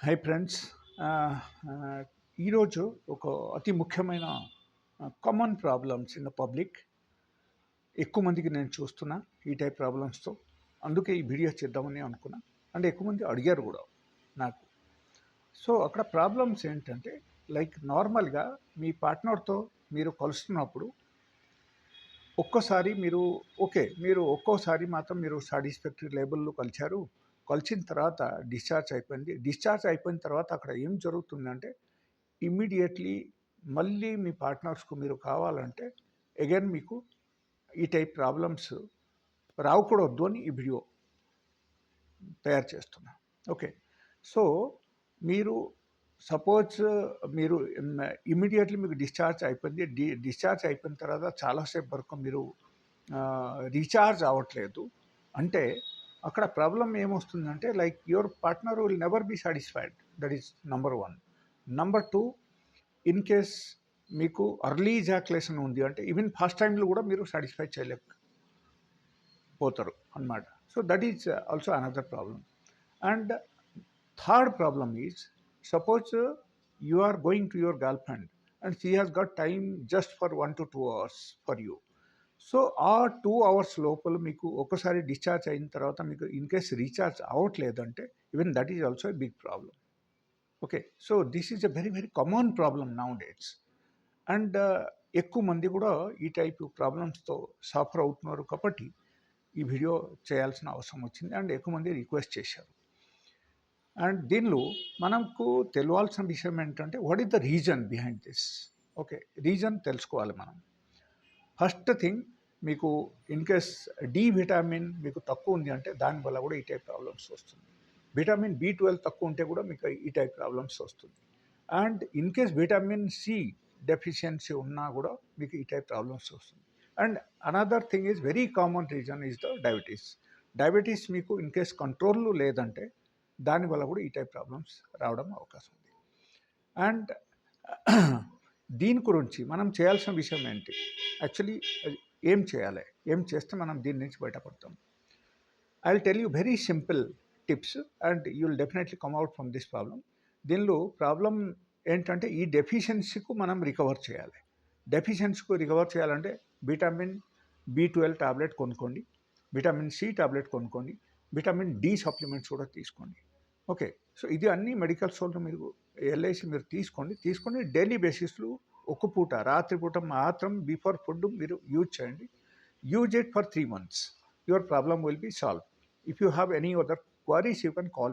Hi friends. ఈరోజు ఒక అతి ముఖ్యమైన common problems in the public. ఎక్కువ మందికి నేను చూస్తున్నా ఈ టైప్ ప్రాబ్లమ్స్తో. అందుకే ఈ వీడియో చేద్దామని అనుకున్నా. అంటే ఎక్కువ మంది అడిగారు కూడా నాకు. సో అక్కడ ప్రాబ్లమ్స్ ఏంటంటే, లైక్ నార్మల్గా మీ పార్ట్నర్తో మీరు కలుస్తున్నప్పుడు ఒక్కోసారి మీరు ఒక్కోసారి మాత్రం మీరు సాటిస్ఫాక్టరీ లెవెల్లో కలిశారు. కలిసిన తర్వాత డిశ్చార్జ్ అయిపోయింది. డిశ్చార్జ్ అయిపోయిన తర్వాత అక్కడ ఏం జరుగుతుందంటే, ఇమ్మీడియట్లీ మళ్ళీ మీ పార్ట్నర్స్కు మీరు కావాలంటే అగైన్ మీకు ఈ టైప్ ప్రాబ్లమ్స్ రాకూడదు అని ఈ వీడియో తయారు చేస్తున్నా. ఓకే. సో మీరు సపోజ్ మీరు ఇమ్మీడియట్లీ మీకు డిశ్చార్జ్ అయిపోయింది. డిశ్చార్జ్ అయిపోయిన తర్వాత చాలాసేపు వరకు మీరు రీఛార్జ్ అవ్వట్లేదు అంటే అక్కడ ప్రాబ్లం ఏమొస్తుందంటే, like your partner will never be satisfied. That is number 1. Number 2, in case మీకు అర్లీ ఇజాక్యులేషన్ ఉంది అంటే ఈవెన్ ఫస్ట్ టైంలో కూడా మీరు సాటిస్ఫై చేయలేకపోతారు అన్నమాట. So that is also another problem. And third problem is, suppose you are going to your girlfriend and she has got time just for 1 to 2 hours for you. So ఆ 2 hours లోపల మీకు ఒకసారి discharge అయిన తర్వాత మీకు in case recharge అవ్వట్లేదంటే even that is also a big problem. Okay. So this is a very very common problem nowadays. And ఎక్కువ మంది కూడా ఈ టైప్ ప్రాబ్లమ్స్తో సఫర్ అవుతున్నారు కాబట్టి ఈ వీడియో చేయాల్సిన అవసరం వచ్చింది. అండ్ ఎక్కువ మంది రిక్వెస్ట్ చేశారు. అండ్ దీనిలో మనకు తెలియాల్సిన విషయం ఏంటంటే, what is the reason behind this. Okay. Reason తెలుసుకోవాలి మనం. ఫస్ట్ థింగ్, మీకు ఇన్ కేస్ డి విటమిన్ మీకు తక్కువ ఉంది అంటే దానివల్ల కూడా ఈ టైప్ ప్రాబ్లమ్స్ వస్తుంది. విటమిన్ B12 తక్కువ ఉంటే కూడా మీకు ఈ టైప్ ప్రాబ్లమ్స్ వస్తుంది. And in case vitamin C deficiency ఉన్నా కూడా మీకు ఈ టైప్ ప్రాబ్లమ్స్ వస్తుంది. And another thing is very common reason is the diabetes. Diabetes మీకు ఇన్ కేస్ కంట్రోల్లో లేదంటే దానివల్ల కూడా ఈ టైప్ ప్రాబ్లమ్స్ రావడం అవకాశం ఉంది. అండ్ దీని గురించి మనం చేయాల్సిన విషయం ఏంటి, యాక్చువల్లీ ఏం చేయాలి, ఏం చేస్తే మనం దీని నుంచి బయటపడతాం. I will tell you very simple tips and you will definitely come out from this problem. దీనిలో ప్రాబ్లం ఏంటంటే, ఈ డెఫిషియన్సీకు మనం రికవర్ చేయాలి. డెఫిషియన్సీకు రికవర్ చేయాలంటే విటమిన్ B12 టాబ్లెట్ కొనుక్కోండి, విటమిన్ సి టాబ్లెట్ కొనుక్కోండి, విటమిన్ డి సప్లిమెంట్స్ కూడా తీసుకోండి. ఓకే. సో ఇది అన్ని మెడికల్ స్టోర్లో మీరు వెళ్ళేసి మీరు తీసుకొని డైలీ బేసిస్లో ఒక పూట రాత్రిపూట మాత్రం బిఫోర్ ఫుడ్ మీరు యూజ్ చేయండి. Use it for 3 months. Your problem will be solve. If you have any other queries you can call